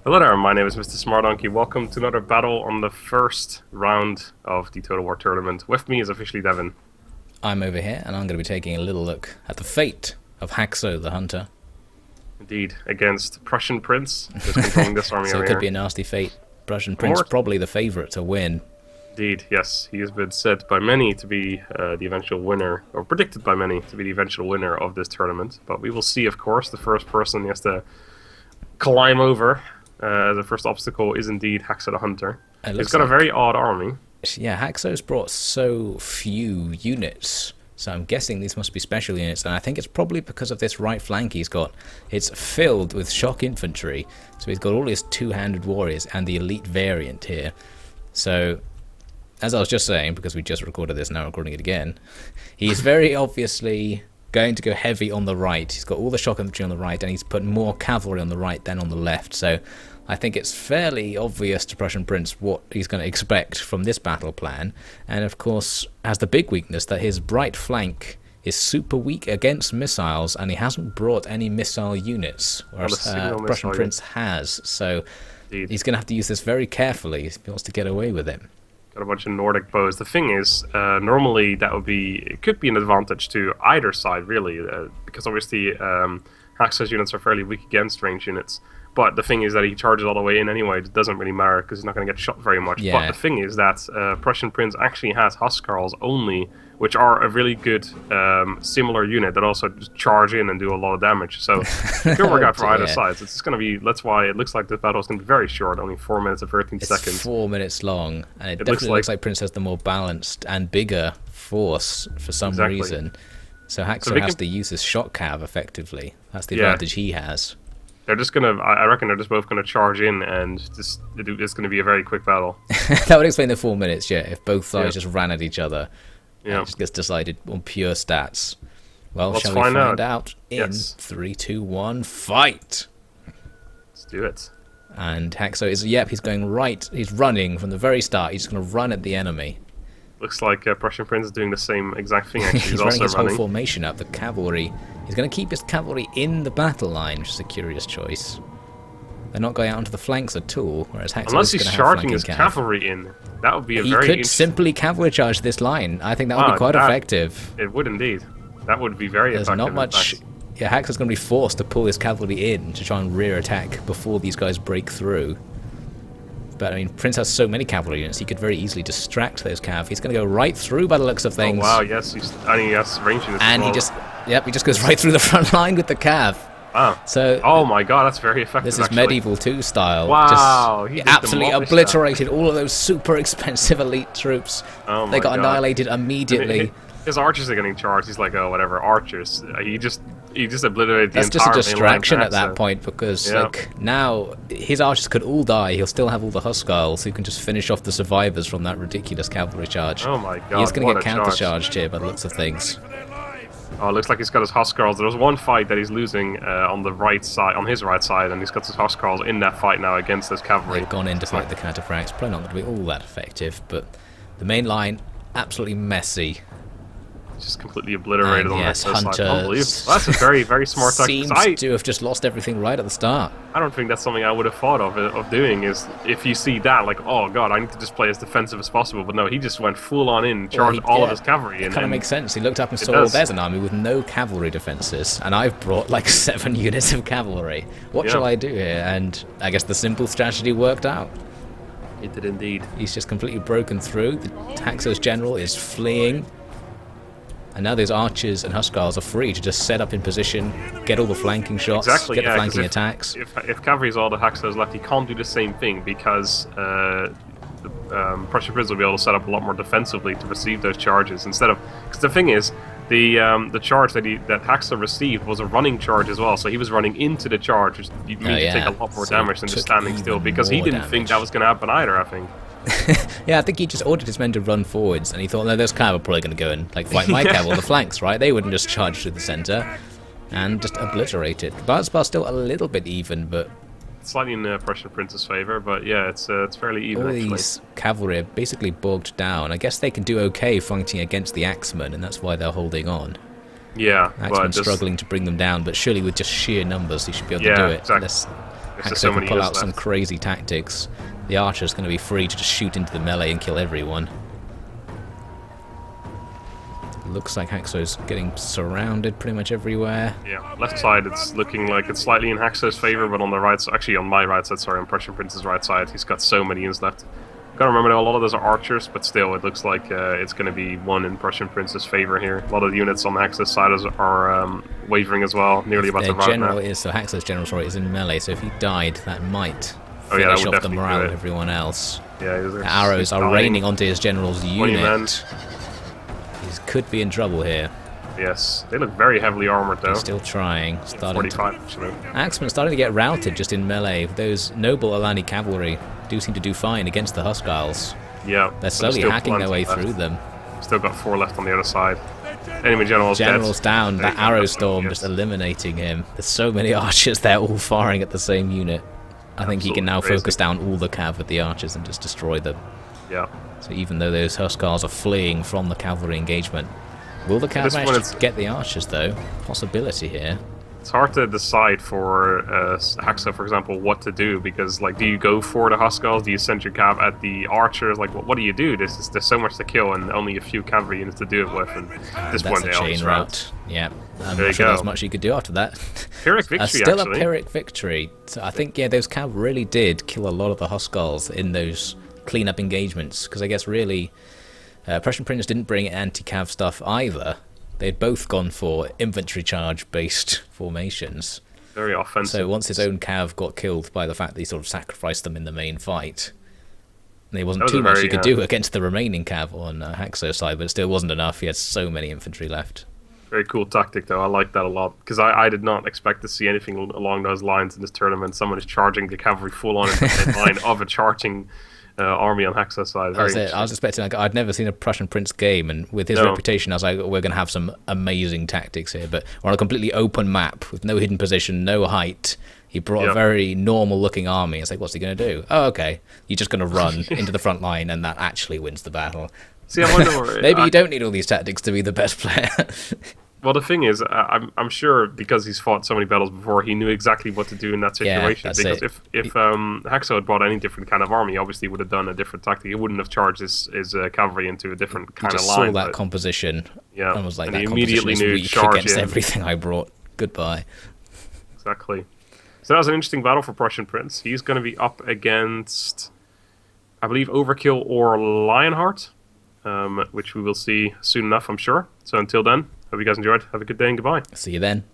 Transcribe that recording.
Hello there, my name is Mr. Smardonkey. Welcome to another battle on the first round of the Total War tournament. With me is officially Devin. I'm over here, and I'm going to be taking a little look at the fate of Haxo the Hunter. Indeed, against Prussian Prince, who's controlling this army So over it could here. be a nasty fate. Prussian Prince probably the favourite to win. Indeed, yes. He has been said by many to be the eventual winner, or predicted by many to be the eventual winner of this tournament. But we will see, of course. The first person he has to climb over, the first obstacle, is indeed Haxo the Hunter. He's got a very odd army. Yeah, Haxo's brought so few units, so I'm guessing these must be special units, and I think it's probably because of this right flank he's got. It's filled with shock infantry, so he's got all his two-handed warriors and the elite variant here. So, as I was just saying, because we just recorded this, now recording it again, he's very obviously going to go heavy on the right. He's got all the shock infantry on the right, and he's put more cavalry on the right than on the left, so I think it's fairly obvious to Prussian Prince what he's going to expect from this battle plan, and of course has the big weakness that his right flank is super weak against missiles, and he hasn't brought any missile units, whereas Prussian Prince has, so he's going to have to use this very carefully if he wants to get away with it. Got a bunch of Nordic bows. The thing is, normally it could be an advantage to either side, really, because obviously Haxo's units are fairly weak against ranged units. But the thing is that he charges all the way in anyway. It doesn't really matter because he's not going to get shot very much. Yeah. But the thing is that Prussian Prince actually has Huskarls only, which are a really good similar unit that also just charge in and do a lot of damage. So it could work out for either side. So it's going to be. That's why it looks like this battle is going to be very short, only 4 minutes and 13 seconds. It's 4 minutes long, and it definitely looks like Prince has the more balanced and bigger force for some reason. So Haxo has to use his shock cav effectively. That's the advantage he has. They're just gonna. I reckon they're just both gonna charge in, and it's gonna be a very quick battle. That would explain the 4 minutes, yeah. If both sides just ran at each other, and it just gets decided on pure stats. Well, shall we find out in 3, 2, 1, fight? Let's do it. And Haxo is he's going right. He's running from the very start. He's gonna run at the enemy. Looks like Prussian Prince is doing the same exact thing. Actually, he's running his whole formation up. The cavalry. He's going to keep his cavalry in the battle line, which is a curious choice. They're not going out onto the flanks at all, whereas Haxo unless he's charging his cavalry in, that would be a very. He could simply cavalry charge this line. I think that would be quite effective. It would indeed. That would be very effective. There's not much. Yeah, Haxo's going to be forced to pull his cavalry in to try and rear attack before these guys break through. But I mean, Prince has so many cavalry units, he could very easily distract those cav. He's going to go right through by the looks of things. Oh wow, yes, he has range units. And he just goes right through the front line with the cav. Wow. So, oh my god, that's very effective. This is medieval 2 style. Wow, he absolutely obliterated all of those super expensive elite troops. Oh my they got god. Annihilated immediately. His archers are getting charged. He's like, oh, whatever, archers. He just obliterated the entire. That's just a distraction at that point because like now his archers could all die. He'll still have all the Huskarls who can just finish off the survivors from that ridiculous cavalry charge. Oh my god! He's going to get counter-charged here by the looks of things. Oh, it looks like he's got his Huskarls. There was one fight that he's losing on the right side, on his right side, and he's got his Huskarls in that fight now against his cavalry. They've gone in to fight the counterfracts. Probably not going to be all that effective, but the main line absolutely messy. Just completely obliterated on that side. Hunter. That's a very, very smart tactic. Seems to have just lost everything right at the start. I don't think that's something I would have thought of doing. Is if you see that, like, oh god, I need to just play as defensive as possible. But no, he just went full on in, charged all of his cavalry. It kind of makes sense. He looked up and saw, there's an army with no cavalry defenses, and I've brought like 7 units of cavalry. What shall I do here? And I guess the simple strategy worked out. It did indeed. He's just completely broken through. The Haxo's general is fleeing. And now those archers and Huskarls are free to just set up in position, get all the flanking shots, get the flanking attacks. If cavalry is all that Haxo's left, he can't do the same thing because Prussian Prince will be able to set up a lot more defensively to receive those charges instead of. Because the thing is, the charge that Haxo received was a running charge as well, so he was running into the charge, which means you take a lot more damage than just standing still. Because he didn't think that was going to happen either. I think. Yeah, I think he just ordered his men to run forwards, and he thought, no, those cav are probably going to go and like fight my cav on the flanks, right? They wouldn't just charge through the centre and just obliterate it. Bart's still a little bit even, but slightly in Prussian Prince's favour. But yeah, it's fairly even. All these cavalry are basically bogged down. I guess they can do okay fighting against the Axemen, and that's why they're holding on. Yeah, Axemen struggling to bring them down, but surely with just sheer numbers, he should be able to do it. Exactly. There's just so Haxo can many pull units out some left. crazy tactics. The archer's going to be free to just shoot into the melee and kill everyone. Looks like Haxo's getting surrounded pretty much everywhere. Yeah, left side, it's looking like it's slightly in Haxo's favor, but on the right side, actually on my right side, sorry, on Prussian Prince's right side, he's got so many units left. Gotta remember though, a lot of those are archers, but still, it looks like it's going to be one in Prussian Prince's favor here. A lot of the units on Haxo's side are wavering as well, nearly about to Their run general now. is, so Haxo's general, sorry, is in melee, so if he died, that might Oh yeah, that finish would off the definitely morale do of it. everyone else. Yeah, The arrows are raining onto his general's 20 men. unit. He could be in trouble here. Yes, they look very heavily armored though. He's still trying. Starting to 45 actually. Axeman's starting to get routed just in melee. Those noble Alani cavalry do seem to do fine against the Huskarls. Yeah, They're but there's slowly still hacking their way plenty through left. them. Still got 4 left on the other side. Enemy general's General's dead. down. There That you go, arrow that's what storm he just gets. eliminating him. There's so many archers there all firing at the same unit. I think he can now Absolutely focus crazy. down all the cav with the archers and just destroy them. Yeah. So even though those Huskarls are fleeing from the cavalry engagement, will the cav this one manage it's- to get the archers though? Possibility here. It's hard to decide for Haxo, for example, what to do, because, like, do you go for the Huskarls? Do you send your cav at the archers? Like, what do you do? There's so much to kill and only a few cavalry units to do it with, and at this That's point a they all chain just route. Yeah, I'm There you not sure go. there's much you could do after that. Pyrrhic victory, Still actually. a Pyrrhic victory. So I think, yeah, those cav really did kill a lot of the Huskarls in those cleanup engagements, because I guess really Prussian Prince didn't bring anti-cav stuff either. They'd both gone for infantry charge-based formations. Very offensive. So once his own cav got killed by the fact that he sort of sacrificed them in the main fight, there wasn't That was too a much very, he could do against the remaining cav on Haxo's side, but it still wasn't enough. He had so many infantry left. Very cool tactic, though. I like that a lot, because I did not expect to see anything along those lines in this tournament. Someone is charging the cavalry full on into the line of a charging army on Haxo's side. Very That's it. I was expecting, like, I'd never seen a Prussian Prince game, and with his No. reputation, I was like, we're going to have some amazing tactics here. But we're on a completely open map with no hidden position, no height. He brought a Yep. very normal-looking army. It's like, what's he going to do? Oh, okay. You're just going to run into the front line, and that actually wins the battle. See, I wonder. Maybe you don't need all these tactics to be the best player. Well, the thing is, I'm sure because he's fought so many battles before, he knew exactly what to do in that Yeah, situation. that's because it. if Haxo had brought any different kind of army, he obviously would have done a different tactic. He wouldn't have charged his cavalry into a different He kind of just line. saw that but- composition Yeah, and was like, and that he composition immediately is knew weak charge against in. everything I brought. Goodbye. Exactly. So that was an interesting battle for Prussian Prince. He's going to be up against, I believe, Overkill or Lionheart, which we will see soon enough, I'm sure. So until then, hope you guys enjoyed. Have a good day and goodbye. See you then.